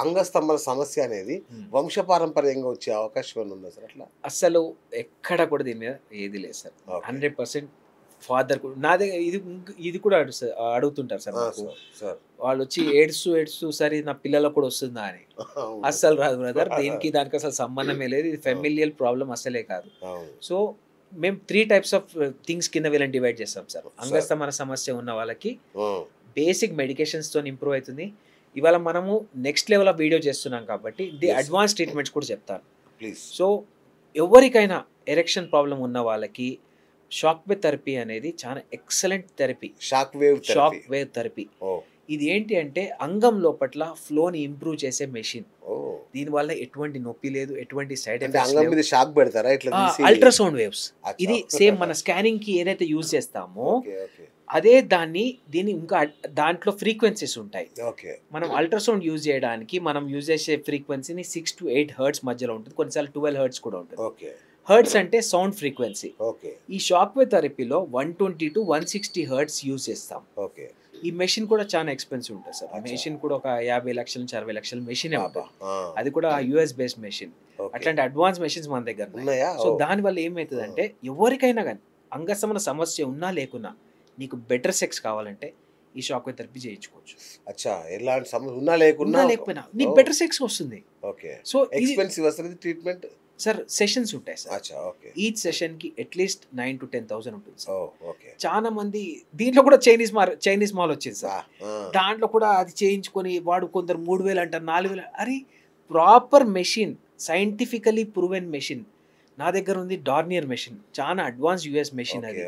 అంగస్తంభన సమస్య అనేది వంశపారంపర్యంగా వచ్చే అవకాశం ఏమైనా ఉందా సార్ అట్లా? అస్సలు ఎక్కడ కూడా దీని మీద ఏది లేదు సార్. ఓకే. 100% ఫాదర్ కూడా నా దగ్గర ఇది కూడా అడుగుతుంటారు సార్ నాకు. సార్ వాళ్ళు వచ్చి ఏడుస్తూ సార్ ఇది నా పిల్లలకు కూడా వస్తుందా అని. అస్సలు రాదు బ్రదర్. దానికి అసలు సంబంధమే లేదు. ఇది ఫెమిలియల్ ప్రాబ్లం అసలే కాదు. సో మేము 3 టైప్స్ ఆఫ్ థింగ్స్ కింద వీళ్ళని డివైడ్ చేస్తాం సార్. అంగస్తంభన సమస్య ఉన్న వాళ్ళకి బేసిక్ మెడికేషన్స్తో ఇంప్రూవ్ అవుతుంది. ఇవాళ మనము నెక్స్ట్ లెవెల్ ఆఫ్ వీడియో చేస్తున్నాం కాబట్టి అడ్వాన్స్ ట్రీట్మెంట్స్ కూడా చెప్తాను. సో ఎవరికైనా ఎరెక్షన్ ప్రాబ్లం ఉన్న వాళ్ళకి షాక్ వేవ్ థెరపీ అనేది చాలా excellent therapy. Shock wave therapy ఇది ఏంటి అంటే అంగం లోపట్ల ఫ్లోని ఇంప్రూవ్ చేసే మెషిన్. దీనివల్ల ఎటువంటి నొప్పి లేదు, ఎటువంటి సైడ్ ఎఫెక్ట్స్. అల్ట్రాసౌండ్ వేవ్స్ ఇది సేమ్ మన స్కానింగ్ కి ఏదైతే యూజ్ చేస్తామో అదే దీని ఇంకా దాంట్లో ఫ్రీక్వెన్సీస్ ఉంటాయి. మనం అల్ట్రాసౌండ్ యూజ్ చేయడానికి మనం యూజ్ చేసే ఫ్రీక్వెన్సీని 6 to 8 హెర్ట్జ్ మధ్యలో ఉంటుంది, కొన్నిసార్లు 12 హెర్ట్జ్ కూడా ఉంటుంది. హెర్ట్జ్ అంటే సౌండ్ ఫ్రీక్వెన్సీ. ఈ షాక్ వేవ్ థెరపీలో 120 to 160 హెర్ట్జ్ యూజ్ చేస్తాం. ఈ మెషిన్ కూడా చాలా ఎక్స్పెన్సివ్ ఉంటుంది సార్. మెషిన్ కూడా ఒక 50 లక్షల నుంచి 60 లక్షల మెషిన్ ఉంటుంది. అది కూడా US బేస్డ్ మెషిన్. అట్లాంటి అడ్వాన్స్ మెషిన్స్ మన దగ్గర ఉన్నాయి. సో దానివల్ల ఏమవుతుందంటే ఎవరికైనా కానీ అంగస్తంభన సమస్య ఉన్నా లేకున్నా నీకు బెటర్ సెక్స్ కావాలంటే ఈ షాక్ వేవ్ థెరపీ చేయించుకోవచ్చు. ఎలాంటి సమస్య ఉన్నా లేకున్నా నీకు బెటర్ సెక్స్ వస్తుంది. సో ఎక్స్పెన్సివ్ వస్తుంది ట్రీట్మెంట్ సార్. సెషన్స్ ఉంటాయి సార్. ఈచ్ సెషన్ కి అట్లీస్ట్ 9 to 10,000 ఉంటుంది సార్. చాలా మంది దీంట్లో కూడా చైనీస్ మాల్ వచ్చింది సార్. దాంట్లో కూడా అది చేయించుకొని వాడు కొందరు 3,000 అంటారు, 4,000. అరే proper machine, scientifically proven machine నా దగ్గర ఉంది. డార్నియర్ మెషిన్ చాలా అడ్వాన్స్ US మెషిన్ అది.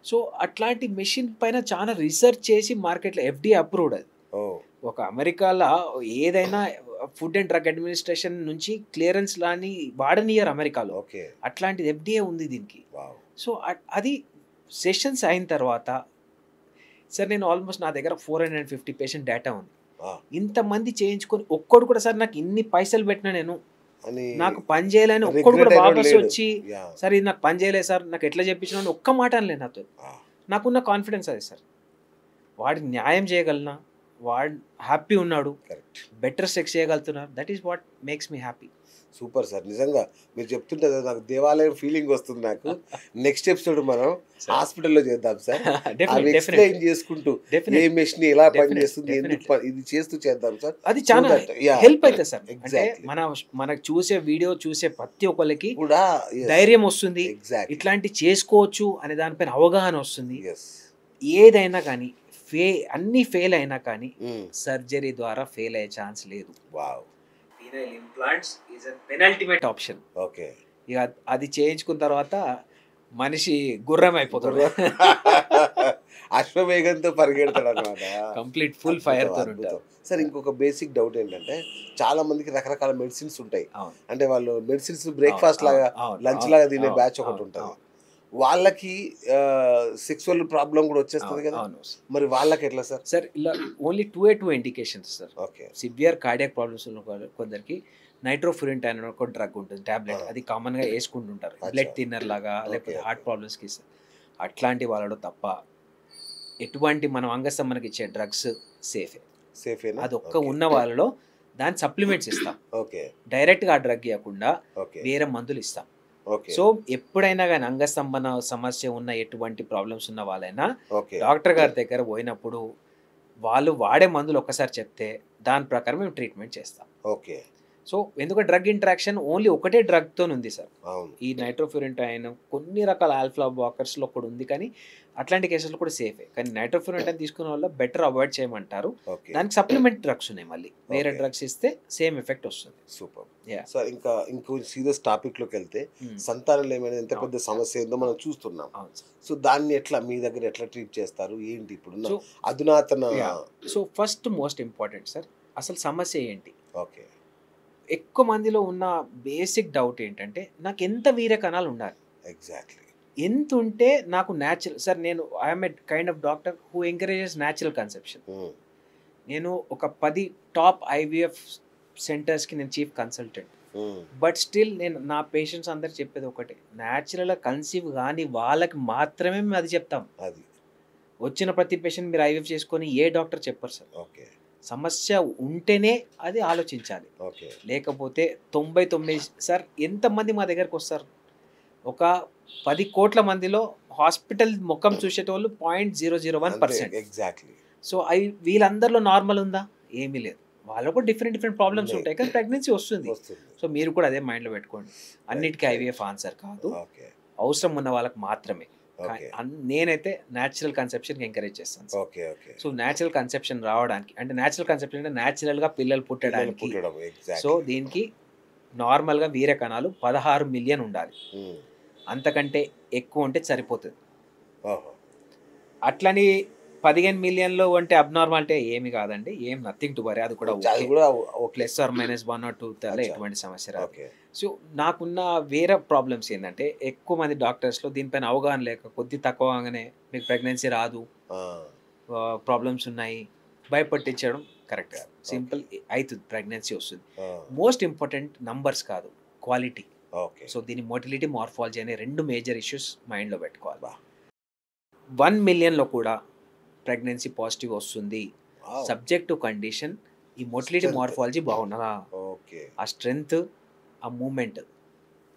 సో అట్లాంటి మెషిన్ పైన చాలా రీసెర్చ్ చేసి మార్కెట్లో FDA అప్రూవ్డ్ అది. ఒక అమెరికాలో ఏదైనా ఫుడ్ అండ్ డ్రగ్ అడ్మినిస్ట్రేషన్ నుంచి క్లియరెన్స్ లాని వాడనియర్ అమెరికాలో. అట్లాంటిది FDA ఉంది దీనికి. సో అది సెషన్స్ అయిన తర్వాత సార్ నేను ఆల్మోస్ట్ నా దగ్గర 450 పేషెంట్ డేటా ఉంది. ఇంతమంది చేయించుకొని ఒక్కడు కూడా సార్ నాకు ఇన్ని పైసలు పెట్టినా నేను నాకు పని చేయలేని ఒక్కడు కూడా వాపస్ వచ్చి సార్ ఇది నాకు పని చేయలేదు సార్ నాకు ఎట్లా చెప్పించిన ఒక్క మాట అనలేదు నాతో. నాకున్న కాన్ఫిడెన్స్ అది సార్. వాడికి న్యాయం చేయగలనా, వాడు హ్యాపీ ఉన్నాడు, బెటర్ సెక్స్ చేయగలుగుతున్నారు. That is what makes me happy. Super sir. నిజంగా మీరు చెప్తుంటే నాకు దేవాలయం ఫీలింగ్ వస్తుంది నాకు. నెక్స్ట్ ఎపిసోడ్ మనం హాస్పిటల్లో చేద్దాం సార్. ఎక్స్ప్లెయిన్ చేసుకుంటూ ఏ మెషిన్ ఎలా పనిచేస్తుంది, ఎందుకు ఇది చేస్తూ చేద్దాం సార్. అది చాలా హెల్ప్ అవుతుంది సార్. అంటే మనకు చూసే వీడియో చూసే ప్రతి ఒక్కరికి కూడా ధైర్యం వస్తుంది, ఇట్లాంటి చేసుకోవచ్చు అనే దానిపైన అవగాహన వస్తుంది. ఏదైనా కానీ అన్ని ఫెయిల్ అయినా కానీ సర్జరీ ద్వారా ఫెయిల్ అయ్యే ఛాన్స్ లేదు. Penile implants is a penultimate option. ఇక అది చేయించుకున్న తర్వాత మనిషి గుర్రం అయిపోతాడు, అశ్వవేగంతో పరిగెడతాడు అనమాట. కంప్లీట్ ఫుల్ ఫైర్ తో ఉంటారు. సార్ ఇంకొక బేసిక్ డౌట్ ఏంటంటే చాలా మందికి రకరకాల మెడిసిన్స్ ఉంటాయి. అంటే వాళ్ళు మెడిసిన్స్ బ్రేక్ఫాస్ట్ లాగా లంచ్ లాగా తినే బ్యాచ్ ఒకటి ఉంటుంది. వాళ్ళకి సెక్సువల్ ప్రాబ్లం కూడా వచ్చేస్తుంది కదా, మరి వాళ్ళకి ఎట్లా సార్? సార్ ఇలా only 2 indications sir. Severe cardiac problems ఉన్న కొందరికి నైట్రోఫ్యూరిన్ అనే ఒక డ్రగ్ ఉంటుంది, టాబ్లెట్. అది కామన్ గా వేసుకుంటుంటారు బ్లడ్ థిన్నర్ లాగా, లేకపోతే హార్ట్ ప్రాబ్లమ్స్ కి. అట్లాంటి వాళ్ళలో తప్ప ఎటువంటి మనం అంగస్తంభనకి ఇచ్చే డ్రగ్స్ సేఫే. అది ఒక్క ఉన్న వాళ్ళలో దాని సప్లిమెంట్స్ ఇస్తాం. డైరెక్ట్ గా ఆ డ్రగ్ ఇవ్వకుండా వేరే మందులు ఇస్తాం. సో ఎప్పుడైనా కానీ అంగస్తంభన సమస్య ఉన్న ఎటువంటి ప్రాబ్లమ్స్ ఉన్న వాళ్ళైనా డాక్టర్ గారి దగ్గర పోయినప్పుడు వాళ్ళు వాడే మందులు ఒక్కసారి చెప్తే దాని ప్రకారం మేము ట్రీట్మెంట్ చేస్తాం. సో ఎందుకంటే డ్రగ్ ఇంటరాక్షన్ ఓన్లీ ఒకటే డ్రగ్తో ఉంది సార్. ఈ నైట్రోఫ్యూరిన్ కొన్ని రకాల ఆల్ఫా బ్లాకర్స్లో కూడా ఉంది, కానీ అట్లాంటి కేసులు కూడా సేఫే. కానీ నైట్రోఫ్యూరిన్ తీసుకున్న వల్ల బెటర్ అవాయిడ్ చేయమంటారు. దానికి సప్లిమెంట్ డ్రగ్స్ ఉన్నాయి, మళ్ళీ వేరే డ్రగ్స్ ఇస్తే సేమ్ ఎఫెక్ట్ వస్తుంది. Super sir. ఇంకా ఇంకో సీరియస్ టాపిక్ లోకి వెళ్తే సంతానం ఏమైనా ఎంత పెద్ద సమస్య ఏందో మనం చూస్తున్నాం. సో దాన్ని ఎట్లా మీ దగ్గర ఎట్లా ట్రీట్ చేస్తారు, ఏంటి ఇప్పుడు అధునాతన? So first most important sir, అసలు సమస్య ఏంటి? ఎక్కువ మందిలో ఉన్న బేసిక్ డౌట్ ఏంటంటే నాకు ఎంత వీర్య కణాలు ఉండాలి, ఎంత ఉంటే నాకు న్యాచురల్. సార్ నేను I'm a kind of doctor who encourages natural conception. నేను ఒక 10 టాప్ IVF సెంటర్స్కి నేను చీఫ్ కన్సల్టెంట్. బట్ స్టిల్ నేను నా పేషెంట్స్ అందరికి చెప్పేది ఒకటే, న్యాచురల్గా కన్సీవ్ కానీ వాళ్ళకి మాత్రమే మేము అది చెప్తాం. వచ్చిన ప్రతి పేషెంట్ మీరు IVF చేసుకొని ఏ డాక్టర్ చెప్పరు సార్. సమస్య ఉంటేనే అది ఆలోచించాలి. ఓకే. లేకపోతే 99 సార్ ఎంతమంది మా దగ్గరకు వస్తారు? ఒక 10 కోట్ల మందిలో హాస్పిటల్ ముఖం చూసేటోళ్ళు 0.001%. ఎగ్జాక్ట్లీ. సో వీళ్ళందరిలో నార్మల్ ఉందా? ఏమీ లేదు. వాళ్ళకు డిఫరెంట్ ప్రాబ్లమ్స్ ఉంటాయి, కానీ ప్రెగ్నెన్సీ వస్తుంది. సో మీరు కూడా అదే మైండ్లో పెట్టుకోండి. అన్నిటికీ ఐవీఎఫ్ ఆన్సర్ కాదు, అవసరం ఉన్న వాళ్ళకి మాత్రమే. నేనైతే న్యాచురల్ కన్సెప్షన్కి ఎంకరేజ్ చేస్తాను. సో న్యాచురల్ కన్సెప్షన్ రావడానికి, అంటే న్యాచురల్ కన్సెప్షన్ అంటే న్యాచురల్గా పిల్లలు పుట్టడానికి, సో దీనికి నార్మల్గా వీర్య కణాలు 16 మిలియన్ ఉండాలి. అంతకంటే ఎక్కువ ఉంటే సరిపోతుంది. అట్లని 15 మిలియన్లో అంటే అబ్నార్మాలిటీ ఏమి కాదండి, ఏం నథింగ్ టు వరీ. అది కూడా ప్లస్ ఆర్ మైనస్ 1 or 2 తల ఎటువంటి సమస్య రాదు. సో నాకున్న వేరే ప్రాబ్లమ్స్ ఏంటంటే, ఎక్కువ మంది డాక్టర్స్లో దీనిపైన అవగాహన లేక కొద్ది తక్కువగానే మీకు ప్రెగ్నెన్సీ రాదు, ప్రాబ్లమ్స్ ఉన్నాయి, భయపట్టించడం కరెక్ట్ కాదు. సింపుల్ అవుతుంది, ప్రెగ్నెన్సీ వస్తుంది. మోస్ట్ ఇంపార్టెంట్ నంబర్స్ కాదు, క్వాలిటీ. సో దీని మోటిలిటీ, మార్ఫాలజీ అనే 2 మేజర్ ఇష్యూస్ మైండ్లో పెట్టుకోవాలి. 1 మిలియన్లో కూడా ప్రెగ్నెన్సీ పాజిటివ్ వస్తుంది, సబ్జెక్ట్ టు కండిషన్ ఈ మోటిలిటీ మార్ఫాలజీ బాగున్నదా, ఆ స్ట్రెంగ్త్, ఆ మూమెంట్.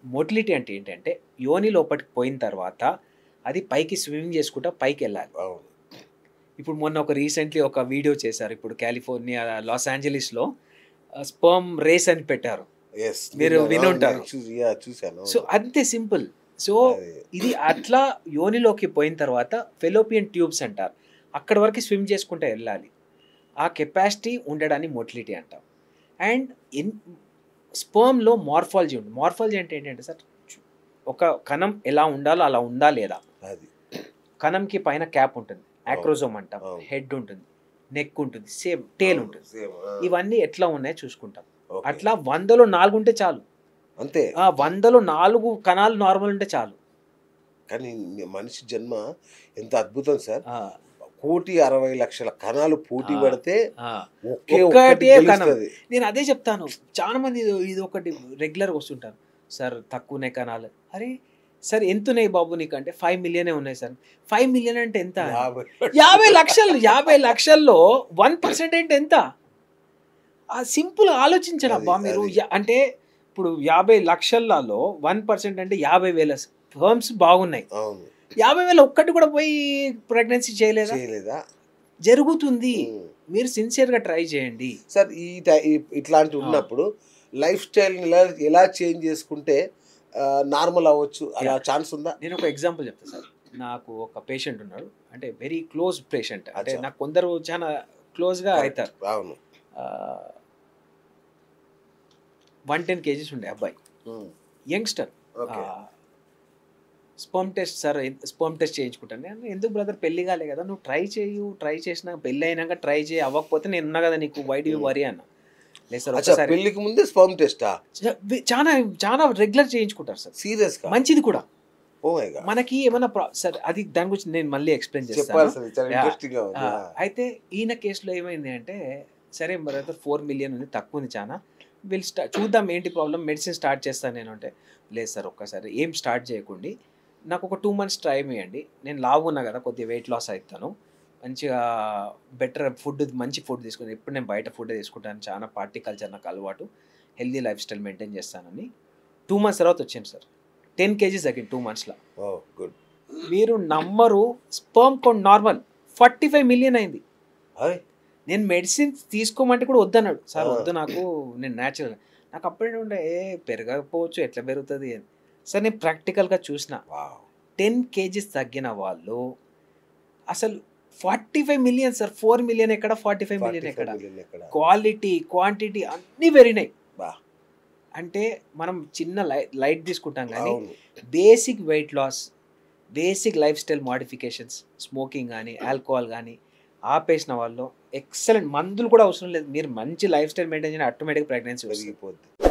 మోటిలిటీ అంటే ఏంటంటే యోని లోపలికి పోయిన తర్వాత అది పైకి స్విమ్మింగ్ చేసుకుంటా పైకి వెళ్ళాలి. ఇప్పుడు మొన్న రీసెంట్లీ ఒక వీడియో చేశారు, ఇప్పుడు కాలిఫోర్నియా లాస్ ఏంజలీస్లో స్పర్మ్ రేస్ అని పెట్టారు, మీరు వినుంటారు. సో అంతే సింపుల్. సో ఇది అట్లా యోనిలోకి పోయిన తర్వాత ఫెలోపియన్ ట్యూబ్స్ అంటారు, అక్కడ వరకు స్విమ్ చేసుకుంటూ వెళ్ళాలి. ఆ కెపాసిటీ ఉండడాన్ని మోటిలిటీ అంటాం. అండ్ స్పర్మ్లో మార్ఫాలజీ ఉంది. మార్ఫాలజీ అంటే ఏంటంటే సార్, ఒక కణం ఎలా ఉండాలో అలా ఉందా లేదా. కణంకి పైన క్యాప్ ఉంటుంది, యాక్రోజోమ్ అంటాం, హెడ్ ఉంటుంది, నెక్ ఉంటుంది, సేమ్ టేల్ ఉంటుంది. ఇవన్నీ ఎట్లా ఉన్నాయో చూసుకుంటాం. అట్లా 100లో 4 ఉంటే చాలు, అంతే. 100లో 4 కణాలు నార్మల్ ఉంటే చాలు. కానీ మనిషి జన్మ ఎంత అద్భుతం సార్. 1,60,00,000 కణాలు పోటీ పడితే ఒక్కటే కణం. నేను అదే చెప్తాను, చాలా మంది ఇది ఒకటి రెగ్యులర్గా వస్తుంటారు, సార్ తక్కువనే కణాలు. అరే సార్ ఎంత ఉన్నాయి బాబు నీకు అంటే 5 మిలియనే ఉన్నాయి సార్. 5 మిలియన్ అంటే ఎంత? 50 లక్షలు. 50 లక్షల్లో 1% అంటే ఎంత? సింపుల్ ఆలోచించండి అబ్బా మీరు. అంటే ఇప్పుడు 50 లక్షలలో 1% అంటే 50,000 ఫర్మ్స్ బాగున్నాయి. 50,000 ఒక్కటి కూడా పోయి ప్రెగ్నెన్సీ చేయలేదా? జరుగుతుంది. మీరు సిన్సియర్గా ట్రై చేయండి సార్. ఇట్లాంటి ఉన్నప్పుడు లైఫ్ స్టైల్ ఎలా చేంజ్ చేసుకుంటే నార్మల్ అవ్వచ్చు, అలా ఛాన్స్ ఉందా? నేను ఒక ఎగ్జాంపుల్ చెప్తాను సార్. నాకు ఒక పేషెంట్ ఉన్నాడు, అంటే వెరీ క్లోజ్ పేషెంట్, అంటే నాకు కొందరు చాలా క్లోజ్గా అవుతారు. అవును. 110 kgs ఉండే అబ్బాయి, youngster. Sperm test sir, sperm test చేయించుకుంటాను. నేను ఎందుకు బ్రదర్, పెళ్లి కాలే కదా, నువ్వు ట్రై చేసినా పెళ్ళి అయినాక ట్రై చేయి, అవ్వకపోతే నేను ఉన్నా కదా నీకు, వై డు యు వరీ అన్న. లేదు సార్, ఒకసారి పెళ్లికి ముందే స్పర్మ్ టెస్టా చాలా రెగ్యులర్ చేయించుకుంటారు సార్. సీరియస్ గా? మంచిది కూడా. మనకి ఏమైనా సార్ అది దాని గురించి నేను మళ్ళీ ఎక్స్ప్లెయిన్ చేస్తాను. అయితే ఈయన కేసులో ఏమైంది అంటే, సరే బ్రదర్ 4 మిలియన్ ఉంది, తక్కువ ఉంది చాలా, వీళ్ళు చూద్దాం ఏంటి ప్రాబ్లం, మెడిసిన్ స్టార్ట్ చేస్తాను నేను అంటే, లేదు సార్ ఒక్కసారి ఏం స్టార్ట్ చేయకండి, నాకు ఒక 2 months టైం ఇవ్వండి, నేను లావు ఉన్నా కదా, కొద్దిగా వెయిట్ లాస్ అవుతాను, మంచిగా బెటర్ ఫుడ్, మంచి ఫుడ్ తీసుకుని, ఇప్పుడు నేను బయట ఫుడ్ తీసుకుంటాను, చాలా పార్టీ కల్చర్ నాకు అలవాటు, హెల్దీ లైఫ్ స్టైల్ మెయింటైన్ చేస్తానని 2 months తర్వాత వచ్చింది సార్. 10 kgs తగ్గింది 2 monthsలో. గుడ్. మీరు నమ్మరు, స్పర్మ్ కౌంట్ నార్మల్ 45 మిలియన్ అయింది. నేను మెడిసిన్ తీసుకోమంటే కూడా వద్దన్నాడు సార్, వద్దు నాకు, నేను న్యాచురల్. నాకు అప్పుడే ఉండే పెరగకపోవచ్చు, ఎట్లా పెరుగుతుంది అని. సార్ నేను ప్రాక్టికల్గా చూసిన, 10 kgs తగ్గిన వాళ్ళు అసలు 45 మిలియన్ సార్. 4 మిలియన్ ఎక్కడ, 45 మిలియన్ ఎక్కడ? క్వాలిటీ, క్వాంటిటీ అన్నీ పెరిగినాయి. అంటే మనం చిన్న లైట్ తీసుకుంటాం, కానీ basic weight loss, basic lifestyle modifications, smoking కానీ ఆల్కహాల్ కానీ ఆపేసిన వాళ్ళు ఎక్సలెంట్, మందులు కూడా అవసరం లేదు, మీరు మంచి లైఫ్ స్టైల్ మెయింటైన్ చేయండి, ఆటోమేటిక్ ప్రెగ్నెన్సీ వస్తుంది.